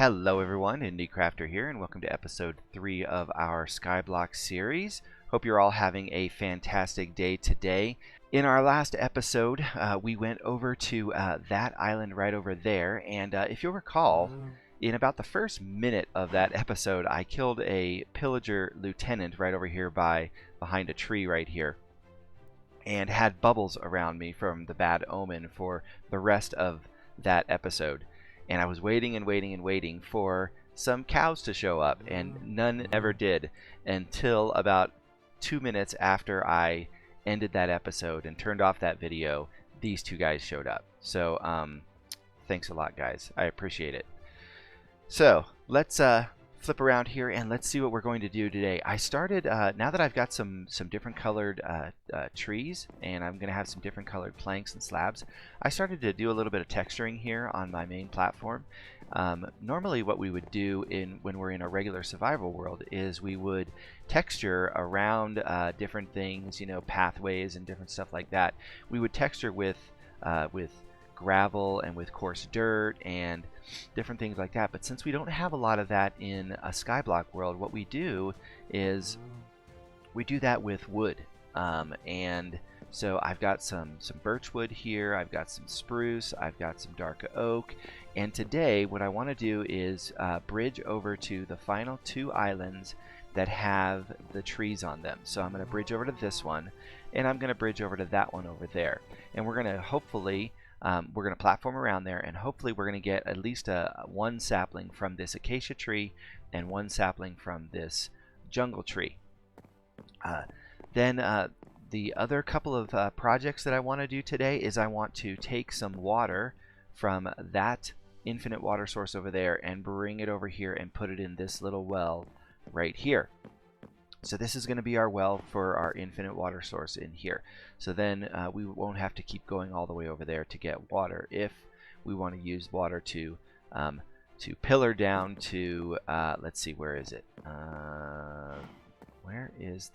Hello everyone, IndieCrafter here, and welcome to episode 3 of our Skyblock series. Hope you're all having a fantastic day today. In our last episode, we went over to that island right over there, and if you'll recall, in about the first minute of that episode, I killed a pillager lieutenant right over here behind a tree right here, and had bubbles around me from the bad omen for the rest of that episode. And I was waiting and waiting and waiting for some cows to show up, and none ever did until about 2 minutes after I ended that episode and turned off that video. These two guys showed up. So thanks a lot, guys. I appreciate it. So let's flip around here and let's see what we're going to do today. I started, now that I've got some different colored trees, and I'm going to have some different colored planks and slabs, I started to do a little bit of texturing here on my main platform. Normally what we would do when we're in a regular survival world is we would texture around different things, you know, pathways and different stuff like that. We would texture with gravel and with coarse dirt and different things like that. But since we don't have a lot of that in a Skyblock world, what we do is we do that with wood. And so I've got some birch wood here, I've got some spruce, I've got some dark oak, and today what I want to do is bridge over to the final 2 islands that have the trees on them. So I'm going to bridge over to this one, and I'm going to bridge over to that one over there, and we're going to hopefully we're going to platform around there, and hopefully we're going to get at least one sapling from this acacia tree and 1 sapling from this jungle tree. Then the other couple of projects that I want to do today is I want to take some water from that infinite water source over there and bring it over here and put it in this little well right here. So this is going to be our well for our infinite water source in here. So then we won't have to keep going all the way over there to get water if we want to use water to pillar down to, let's see, where is it? Where is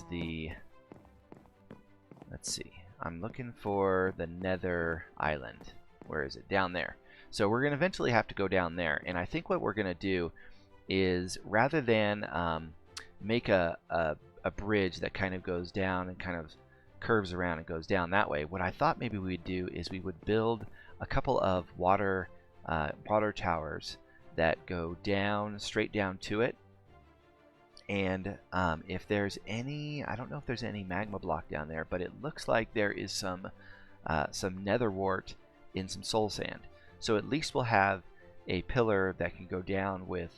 the, let's see, I'm looking for the nether island. Where is it? Down there. So we're going to eventually have to go down there, and I think what we're going to do is, rather than make a bridge that kind of goes down and kind of curves around and goes down that way, what I thought maybe we'd do is we would build a couple of water towers that go down, straight down to it. And if there's any, I don't know if there's any magma block down there, but it looks like there is some nether wart in some soul sand. So at least we'll have a pillar that can go down with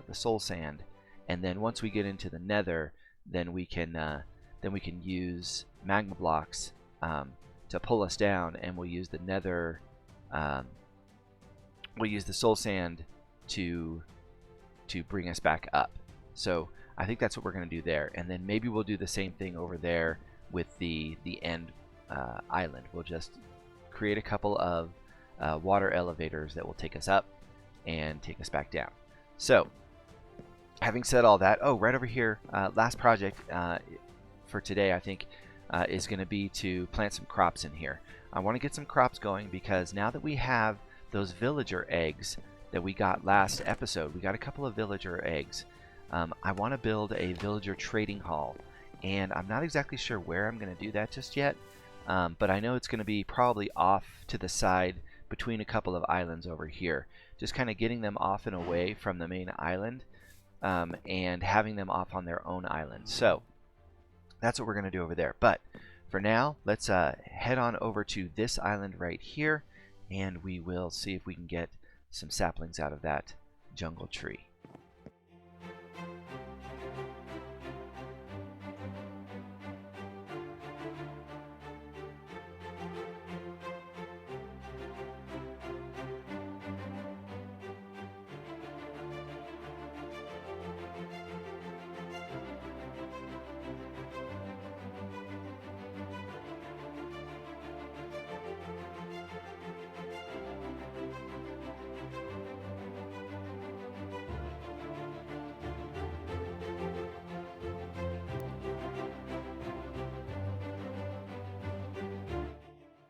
the soul sand, and then once we get into the nether, then we can use magma blocks to pull us down, and we'll use the nether, we'll use the soul sand to bring us back up. So I think that's what we're going to do there, and then maybe we'll do the same thing over there with the end island. We'll just create a couple of water elevators that will take us up and take us back down. So having said all that, oh, right over here, last project for today, I think, is going to be to plant some crops in here. I want to get some crops going because now that we have those villager eggs that we got last episode, we got a couple of villager eggs. I want to build a villager trading hall, and I'm not exactly sure where I'm going to do that just yet, but I know it's going to be probably off to the side between a couple of islands over here, just kind of getting them off and away from the main island, and having them off on their own island. So that's what we're going to do over there. But for now, let's head on over to this island right here, and we will see if we can get some saplings out of that jungle tree.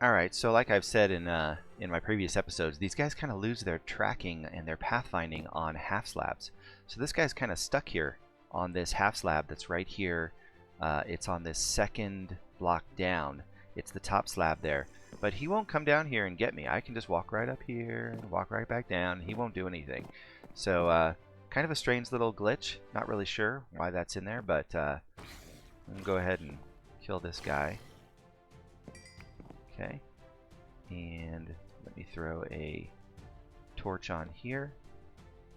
Alright, so like I've said in in my previous episodes, these guys kind of lose their tracking and their pathfinding on half slabs. So this guy's kind of stuck here on this half slab that's right here. It's on this second block down. It's the top slab there. But he won't come down here and get me. I can just walk right up here and walk right back down. He won't do anything. So kind of a strange little glitch. Not really sure why that's in there, but I'm going to go ahead and kill this guy. Okay. And let me throw a torch on here.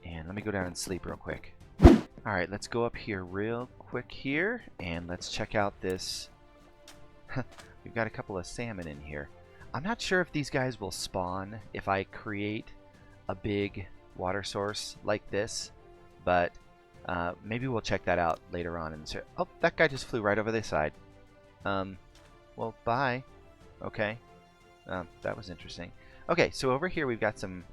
And let me go down and sleep real quick. Alright, let's go up here real quick here. And let's check out this. We've got a couple of salmon in here. I'm not sure if these guys will spawn if I create a big water source like this. But maybe we'll check that out later on. Oh, that guy just flew right over this side. Well, bye. Okay. That was interesting. Okay, so over here we've got some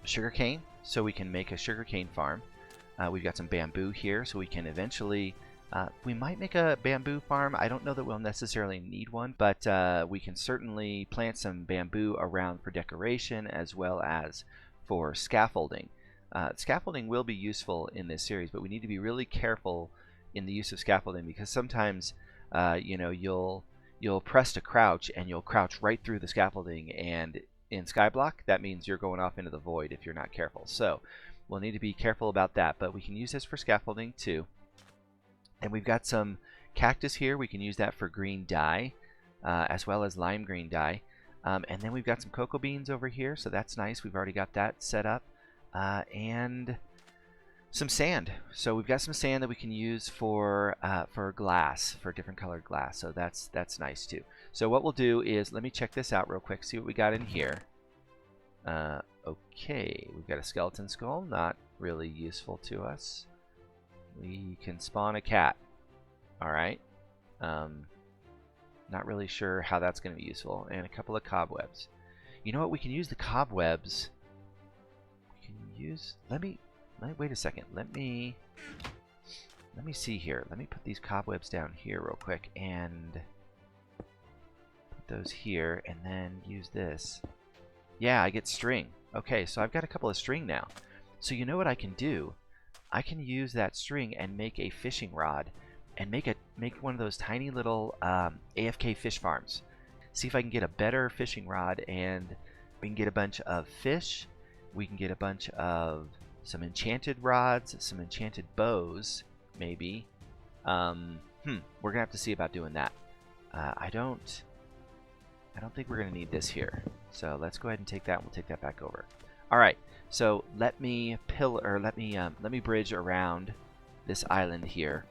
sugar cane, so we can make a sugar cane farm. We've got some bamboo here, so we can eventually we might make a bamboo farm. I don't know that we'll necessarily need one, but we can certainly plant some bamboo around for decoration as well as for scaffolding. Scaffolding will be useful in this series, but we need to be really careful in the use of scaffolding because sometimes you know, you'll press to crouch and you'll crouch right through the scaffolding, and in Skyblock that means you're going off into the void if you're not careful. So we'll need to be careful about that, but we can use this for scaffolding too. And we've got some cactus here. We can use that for green dye as well as lime green dye. And then we've got some cocoa beans over here, so that's nice. We've already got that set up. And some sand. So we've got some sand that we can use for glass, for different colored glass. So that's nice too. So what we'll do is, let me check this out real quick, see what we got in here. Okay, we've got a skeleton skull, not really useful to us. We can spawn a cat. Alright. Not really sure how that's going to be useful. And a couple of cobwebs. You know what? We can use the cobwebs. We can use... Wait a second. Let me see here. Let me put these cobwebs down here real quick and put those here and then use this. Yeah, I get string. Okay, so I've got a couple of string now. So you know what I can do? I can use that string and make a fishing rod and make one of those tiny little AFK fish farms. See if I can get a better fishing rod, and we can get a bunch of fish. We can get a bunch of some enchanted rods, some enchanted bows, maybe. We're gonna have to see about doing that. I don't think we're gonna need this here. So let's go ahead and take that. We'll take that back over. All right. So let me bridge around this island here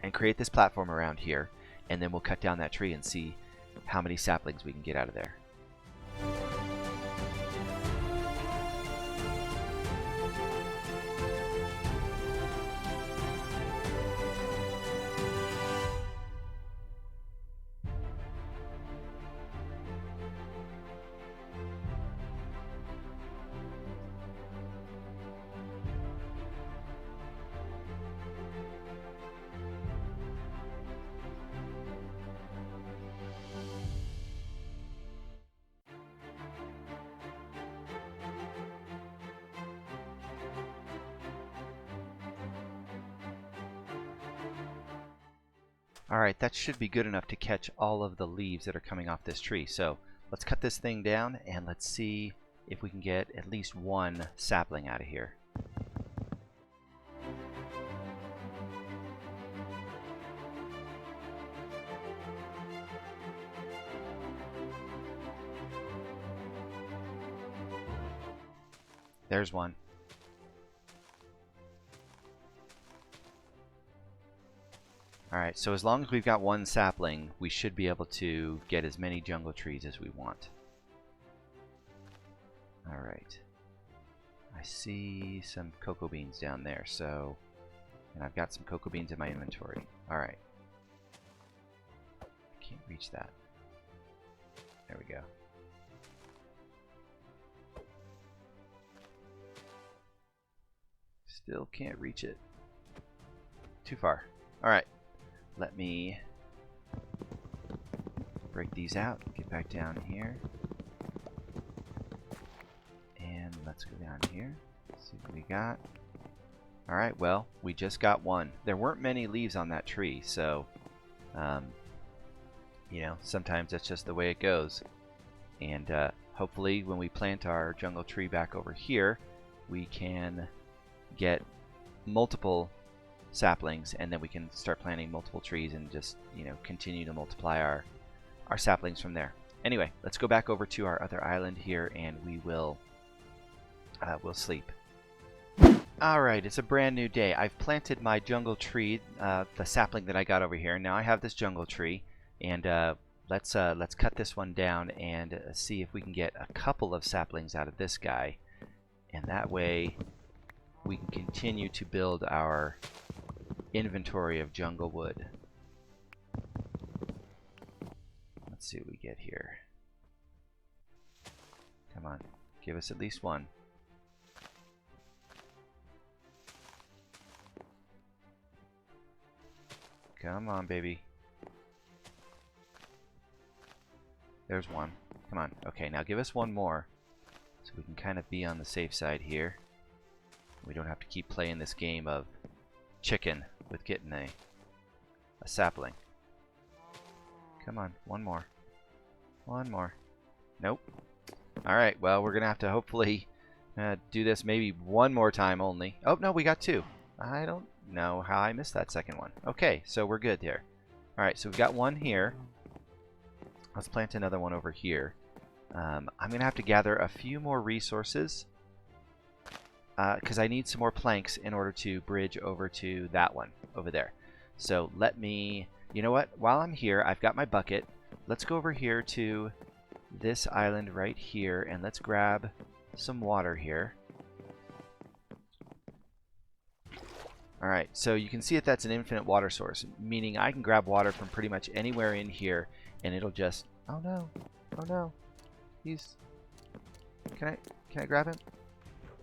and create this platform around here, and then we'll cut down that tree and see how many saplings we can get out of there. Alright, that should be good enough to catch all of the leaves that are coming off this tree. So let's cut this thing down and let's see if we can get at least one sapling out of here. There's one. Alright, so as long as we've got one sapling, we should be able to get as many jungle trees as we want. Alright. I see some cocoa beans down there, so... And I've got some cocoa beans in my inventory. Alright. I can't reach that. There we go. Still can't reach it. Too far. Alright. Let me break these out, get back down here. And let's go down here, see what we got. Alright, well, we just got one. There weren't many leaves on that tree, so, you know, sometimes that's just the way it goes. And hopefully when we plant our jungle tree back over here, we can get multiple saplings, and then we can start planting multiple trees and just, you know, continue to multiply our saplings from there. Anyway, let's go back over to our other island here, and we will we'll sleep. Alright, it's a brand new day. I've planted my jungle tree, the sapling that I got over here. Now I have this jungle tree, and let's cut this one down and see if we can get a couple of saplings out of this guy, and that way we can continue to build our inventory of jungle wood. Let's see what we get here. Come on, give us at least one. Come on, baby. There's one. Come on. Okay, now give us one more, so we can kind of be on the safe side here. We don't have to keep playing this game of chicken with getting a sapling. Come on, one more. One more. Nope. Alright, well, we're going to have to hopefully do this maybe one more time only. Oh, no, we got two. I don't know how I missed that second one. Okay, so we're good there. Alright, so we've got one here. Let's plant another one over here. I'm going to have to gather a few more resources because I need some more planks in order to bridge over to that one over there. So let me, you know what, while I'm here, I've got my bucket. Let's go over here to this island right here, and let's grab some water here. Alright, so you can see that that's an infinite water source, meaning I can grab water from pretty much anywhere in here, and it'll just, oh no, oh no, he's, can I grab him?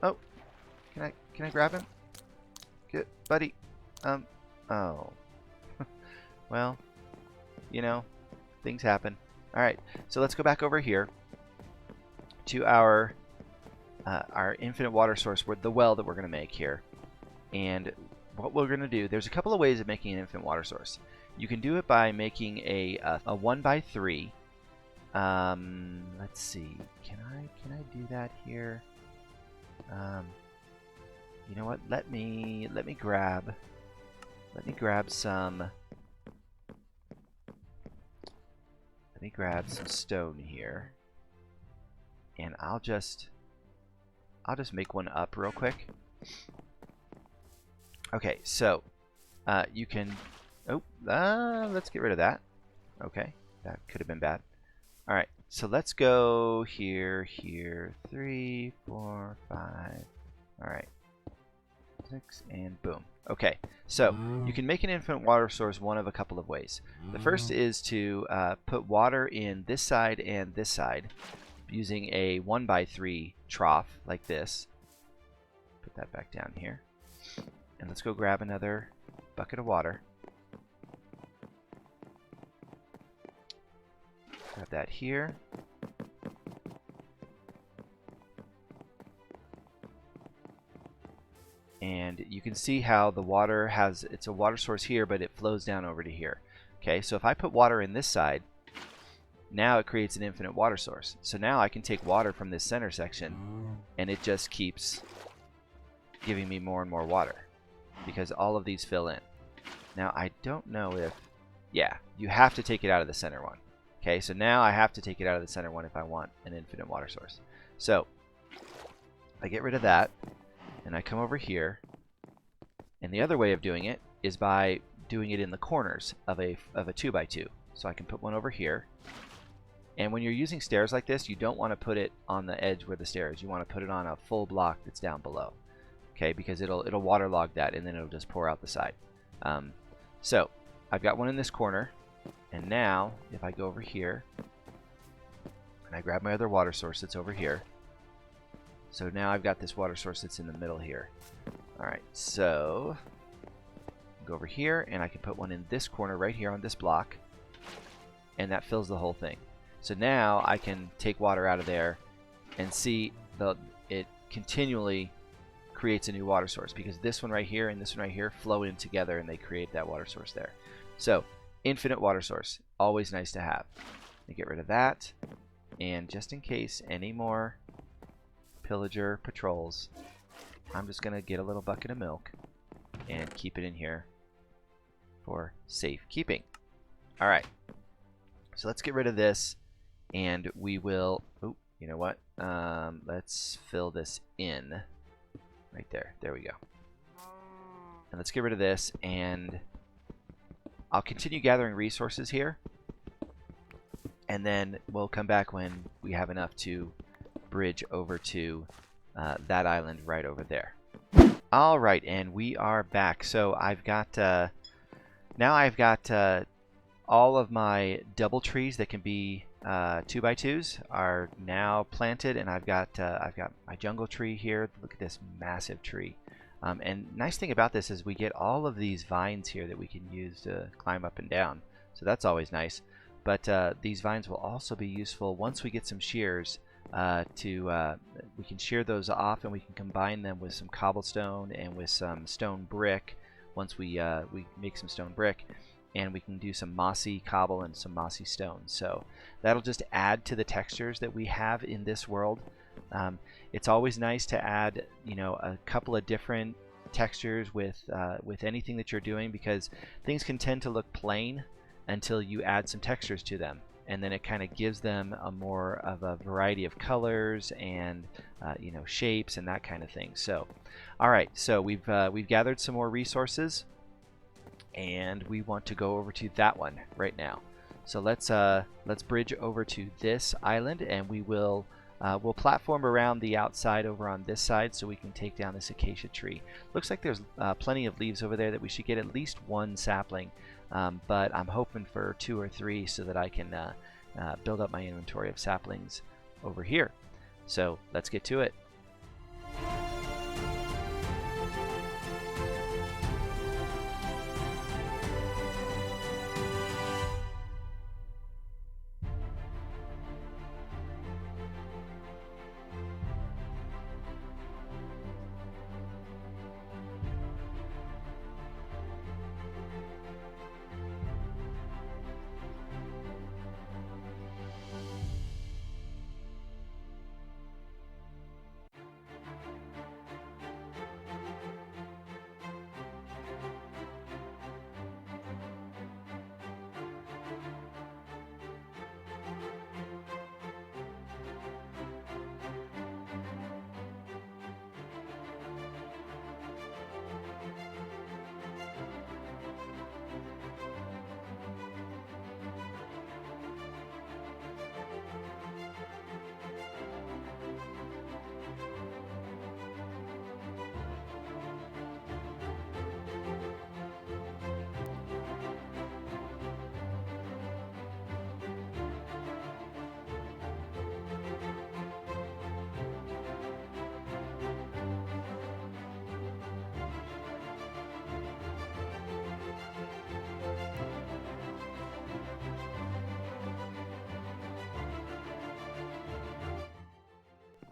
Oh, can I grab him? Good, buddy, oh, well, you know, things happen. Alright, so let's go back over here to our infinite water source, the well that we're going to make here. And what we're going to do, there's a couple of ways of making an infinite water source. You can do it by making a 1x3. Let's see, can I do that here? You know what? Let me grab some. Let me grab some stone here, and I'll just make one up real quick. Okay, so you can. Oh, let's get rid of that. Okay, that could have been bad. All right, so let's go here, 3, 4, 5. All right, 6, and boom. Okay, so you can make an infinite water source one of a couple of ways. The first is to put water in this side and this side using a 1x3 trough like this. Put that back down here. And let's go grab another bucket of water. Grab that here. And you can see how the water has, it's a water source here, but it flows down over to here. Okay, so if I put water in this side, now it creates an infinite water source. So now I can take water from this center section, and it just keeps giving me more and more water, because all of these fill in. Now I don't know if, yeah, you have to take it out of the center one. Okay, so now I have to take it out of the center one if I want an infinite water source. So I get rid of that, and I come over here, and the other way of doing it is by doing it in the corners of a 2x2. So I can put one over here, and when you're using stairs like this, you don't want to put it on the edge where the stair is. You want to put it on a full block that's down below. Okay, because it'll waterlog that, and then it'll just pour out the side. So I've got one in this corner, and now if I go over here and I grab my other water source that's over here, so now I've got this water source that's in the middle here. Alright, so go over here, and I can put one in this corner right here on this block, and that fills the whole thing. So now I can take water out of there and see it continually creates a new water source, because this one right here and this one right here flow in together and they create that water source there. So infinite water source, always nice to have. Let me get rid of that, and just in case any more pillager patrols, I'm just gonna get a little bucket of milk and keep it in here for safekeeping. All right, so let's get rid of this, and we will, oh, you know what, let's fill this in right there. There we go. And let's get rid of this, and I'll continue gathering resources here, and then we'll come back when we have enough to bridge over to that island right over there. All right, and we are back. So I've got now I've got all of my double trees that can be 2x2s are now planted, and I've got my jungle tree here. Look at this massive tree. And nice thing about this is we get all of these vines here that we can use to climb up and down. So that's always nice. But these vines will also be useful once we get some shears. We can shear those off, and we can combine them with some cobblestone and with some stone brick. Once we make some stone brick, and we can do some mossy cobble and some mossy stone. So that'll just add to the textures that we have in this world. It's always nice to add, a couple of different textures with anything that you're doing, because things can tend to look plain until you add some textures to them, and then it kind of gives them a more of a variety of colors and shapes and that kind of thing. So, all right, so we've gathered some more resources, and we want to go over to that one right now. So let's bridge over to this island, and we'll platform around the outside over on this side so we can take down this acacia tree. Looks like there's plenty of leaves over there that we should get at least one sapling, but I'm hoping for 2 or 3 so that I can build up my inventory of saplings over here. So let's get to it.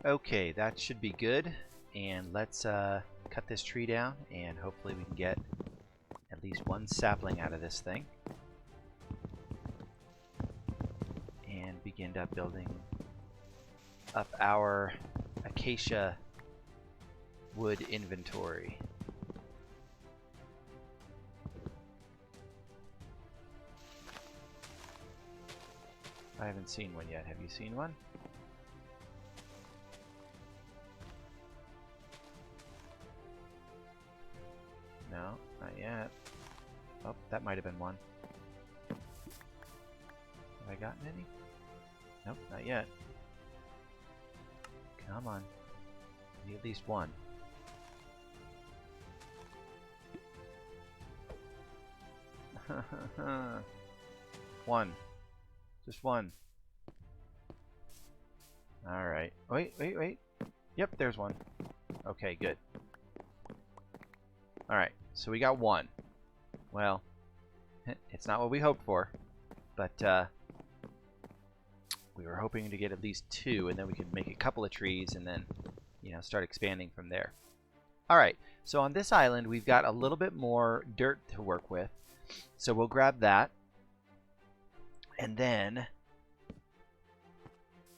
Okay, that should be good, and let's cut this tree down, and hopefully we can get at least one sapling out of this thing and begin up building up our acacia wood inventory. I haven't seen one yet. Have you seen one? No, not yet. Oh, that might have been one. Have I gotten any? Nope, not yet. Come on. Need at least one. One. Just one. Alright. Wait. Yep, there's one. Okay, good. Alright, so we got one. Well, it's not what we hoped for, but We were hoping to get at least 2, and then we could make a couple of trees and then, you know, start expanding from there. Alright, so on this island we've got a little bit more dirt to work with. So we'll grab that. And then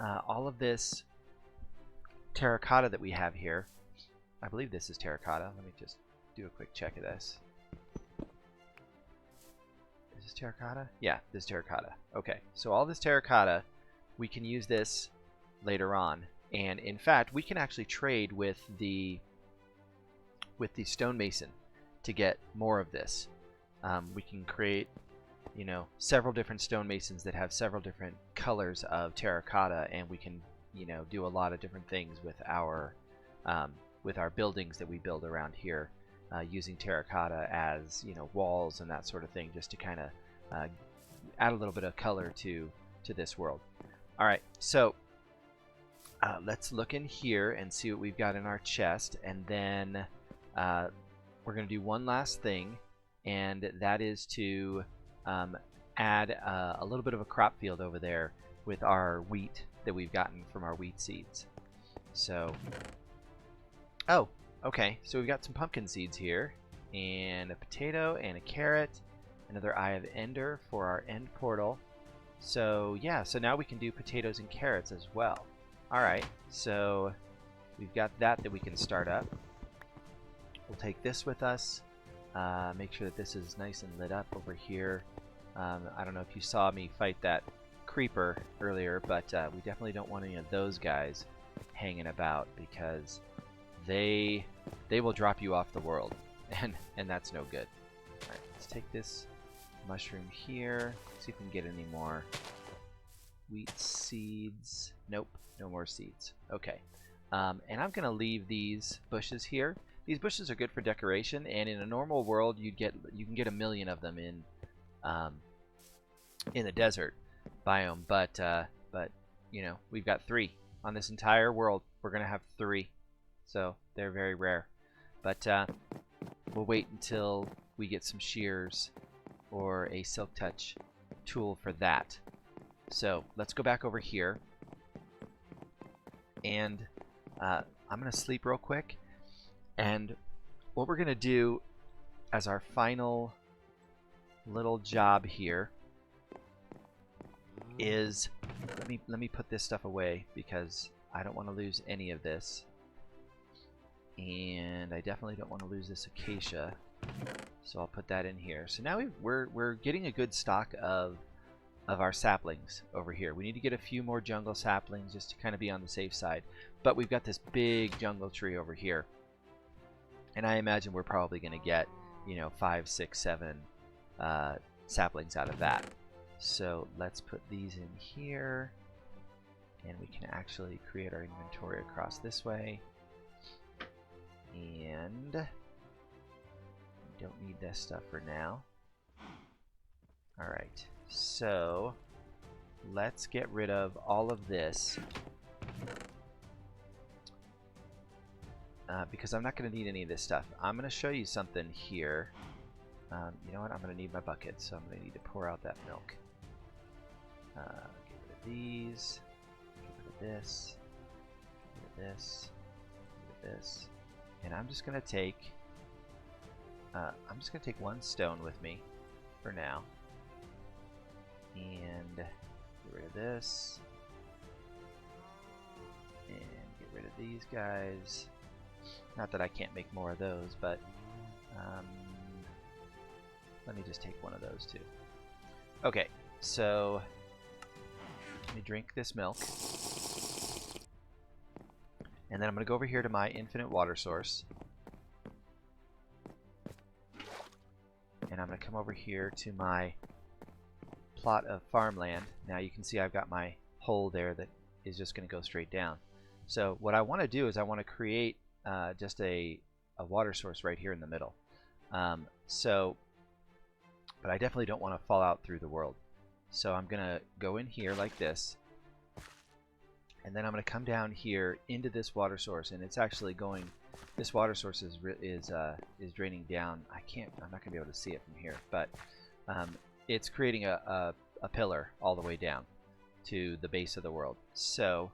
all of this terracotta that we have here, I believe this is terracotta. Let me just do a quick check of this. Is this terracotta? Yeah, this is terracotta. Okay, so all this terracotta, we can use this later on. And in fact, we can actually trade with the stonemason to get more of this. We can create, you know, several different stonemasons that have several different colors of terracotta, and we can, you know, do a lot of different things with our buildings that we build around here, using terracotta as, you know, walls and that sort of thing, just to kind of add a little bit of color to this world. All right, so let's look in here and see what we've got in our chest, and then we're going to do one last thing, and that is to add a little bit of a crop field over there with our wheat that we've gotten from our wheat seeds. So, oh, okay, so we've got some pumpkin seeds here, and a potato, and a carrot, another Eye of Ender for our end portal. So yeah, so now we can do potatoes and carrots as well. Alright, so we've got that we can start up. We'll take this with us, make sure that this is nice and lit up over here. I don't know if you saw me fight that creeper earlier, but we definitely don't want any of those guys hanging about, because they will drop you off the world, and that's no good. Alright, let's take this mushroom here, see if we can get any more wheat seeds. Nope, no more seeds. Okay, and I'm gonna leave these bushes here. These bushes are good for decoration, and in a normal world you can get 1,000,000 of them in the desert biome, but you know, we've got 3 on this entire world. We're gonna have 3, so they're very rare. But we'll wait until we get some shears or a silk touch tool for that. So let's go back over here, and I'm gonna sleep real quick. And what we're gonna do as our final little job here is, let me put this stuff away, because I don't want to lose any of this, and I definitely don't want to lose this acacia, so I'll put that in here. So now we're getting a good stock of our saplings over here. We need to get a few more jungle saplings just to kind of be on the safe side, but we've got this big jungle tree over here, and I imagine we're probably going to get, you know, 5, 6, 7 saplings out of that. So let's put these in here, and we can actually create our inventory across this way. And we don't need this stuff for now. Alright, so let's get rid of all of this, because I'm not going to need any of this stuff. I'm going to show you something here. You know what? I'm going to need my bucket, so I'm going to need to pour out that milk. Get rid of these. Get rid of this. Get rid of this. Get rid of this. And I'm just going to take. One stone with me for now. And get rid of this. And get rid of these guys. Not that I can't make more of those, but let me just take one of those too. Okay, so let me drink this milk. And then I'm going to go over here to my infinite water source. And I'm going to come over here to my plot of farmland. Now you can see I've got my hole there that is just going to go straight down. So what I want to do is I want to create just a water source right here in the middle. But I definitely don't want to fall out through the world. So I'm going to go in here like this. And then I'm going to come down here into this water source, and it's actually going. This water source is draining down. I'm not going to be able to see it from here, but it's creating a pillar all the way down. to the base of the world. So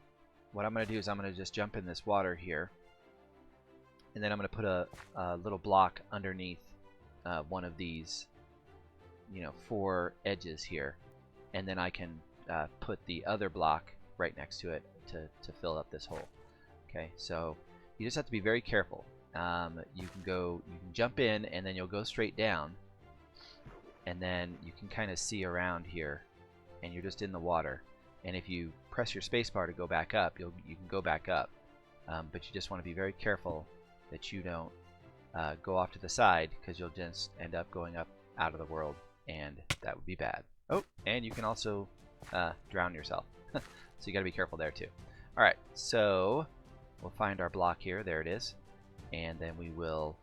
what I'm going to do is I'm going to just jump in this water here, and then I'm going to put a little block underneath one of these, you know, 4 edges here, and then I can put the other block right next to it to fill up this hole. Okay, so you just have to be very careful. You can jump in, and then you'll go straight down, and then you can kind of see around here, and you're just in the water. And if you press your spacebar to go back up, you can go back up, but you just want to be very careful that you don't go off to the side, because you'll just end up going up out of the world, and that would be bad. Oh, and you can also drown yourself, so you got to be careful there too. All right, so we'll find our block here. There it is, and then we will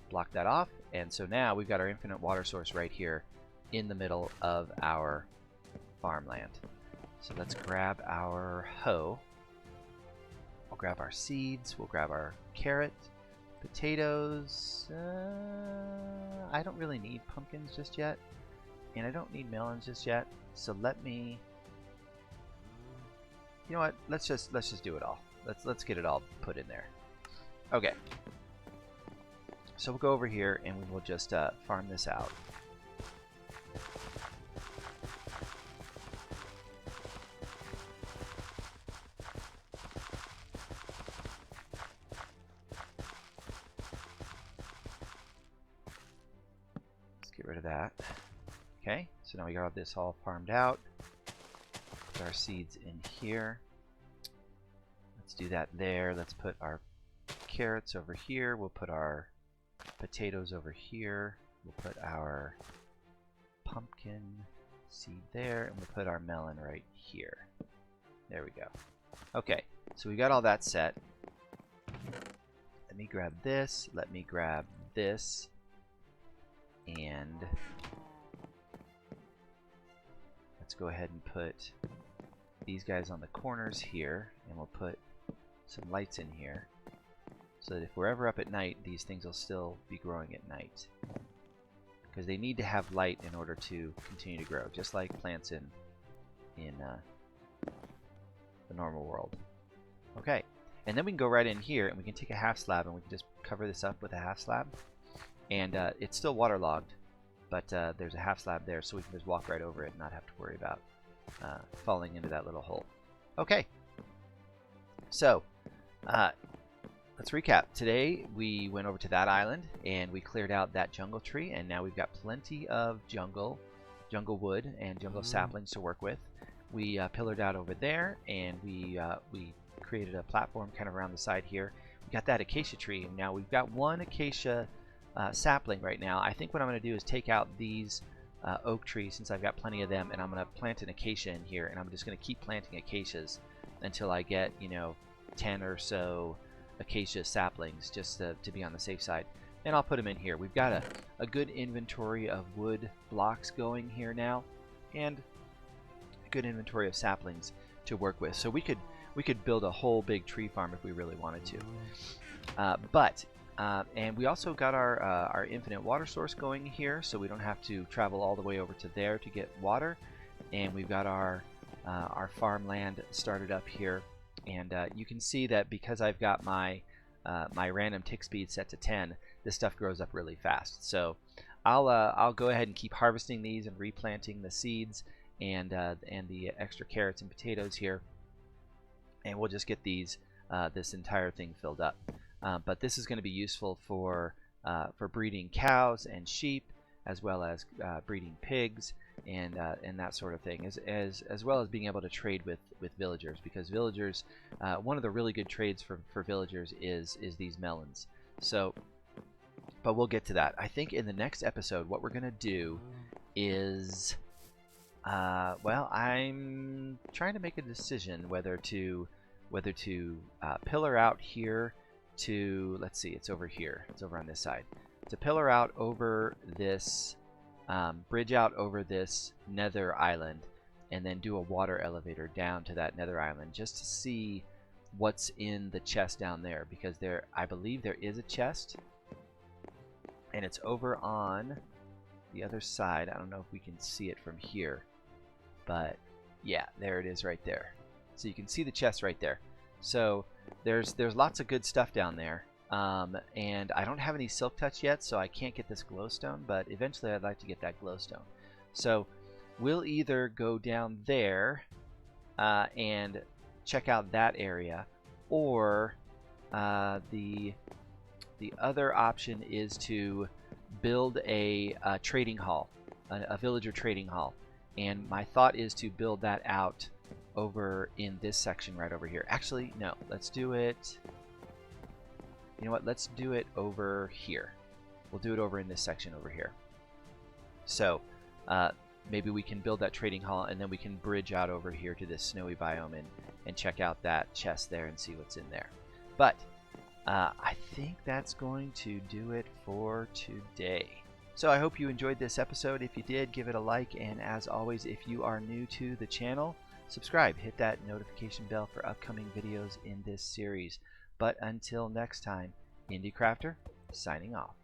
block that off. And so now we've got our infinite water source right here in the middle of our farmland. So let's grab our hoe. We'll grab our seeds. We'll grab our carrot, potatoes. I don't really need pumpkins just yet, and I don't need melons just yet. So let me. You know what? Let's just do it all. Let's get it all put in there. Okay. So we'll go over here and we will just farm this out. Let's get rid of that. Okay, so now we got this all farmed out. Put our seeds in here. Let's do that there. Let's put our carrots over here. We'll put our potatoes over here. We'll put our pumpkin seed there, and we'll put our melon right here. There we go. Okay, so we got all that set. Let me grab this. Let me grab this. And let's go ahead and put these guys on the corners here, and we'll put some lights in here, so that if we're ever up at night, these things will still be growing at night, because they need to have light in order to continue to grow, just like plants in the normal world. Okay, and then we can go right in here, and we can take a half slab, and we can just cover this up with a half slab, and it's still waterlogged, but there's a half slab there, so we can just walk right over it and not have to worry about falling into that little hole. Okay, so let's recap. Today we went over to that island and we cleared out that jungle tree, and now we've got plenty of jungle wood and jungle saplings to work with. We pillared out over there, and we created a platform kind of around the side here. We got that acacia tree, and now we've got one acacia sapling right now. I think what I'm going to do is take out these oak trees, since I've got plenty of them, and I'm going to plant an acacia in here, and I'm just going to keep planting acacias until I get, you know, 10 or so acacia saplings, just to be on the safe side. And I'll put them in here. We've got a good inventory of wood blocks going here now, and a good inventory of saplings to work with. So we could build a whole big tree farm if we really wanted to. And we also got our infinite water source going here, so we don't have to travel all the way over to there to get water. And we've got our farmland started up here, and you can see that because I've got my my random tick speed set to 10, this stuff grows up really fast. So I'll go ahead and keep harvesting these and replanting the seeds and the extra carrots and potatoes here, and we'll just get these this entire thing filled up. But this is going to be useful for breeding cows and sheep, as well as breeding pigs and that sort of thing, as well as being able to trade with villagers, because villagers, one of the really good trades for villagers is these melons. So, but we'll get to that. I think in the next episode, what we're going to do is, well, I'm trying to make a decision whether to pillar out here to, let's see, it's over here, it's over on this side, to pillar out over this, bridge out over this nether island, and then do a water elevator down to that nether island, just to see what's in the chest down there, because I believe there is a chest, and it's over on the other side. I don't know if we can see it from here, but Yeah, there it is right there. So you can see the chest right there. So there's lots of good stuff down there. And I don't have any silk touch yet, so I can't get this glowstone, but eventually I'd like to get that glowstone. So we'll either go down there and check out that area, or the other option is to build a trading hall, a villager trading hall. And my thought is to build that out over in this section right over here. Actually, no, let's do it. You know what? Let's do it over here. We'll do it over in this section over here. So maybe we can build that trading hall, and then we can bridge out over here to this snowy biome and check out that chest there and see what's in there. But I think that's going to do it for today. So I hope you enjoyed this episode. If you did, give it a like, and as always, if you are new to the channel, subscribe. Hit that notification bell for upcoming videos in this series. But until next time, Indie Crafter signing off.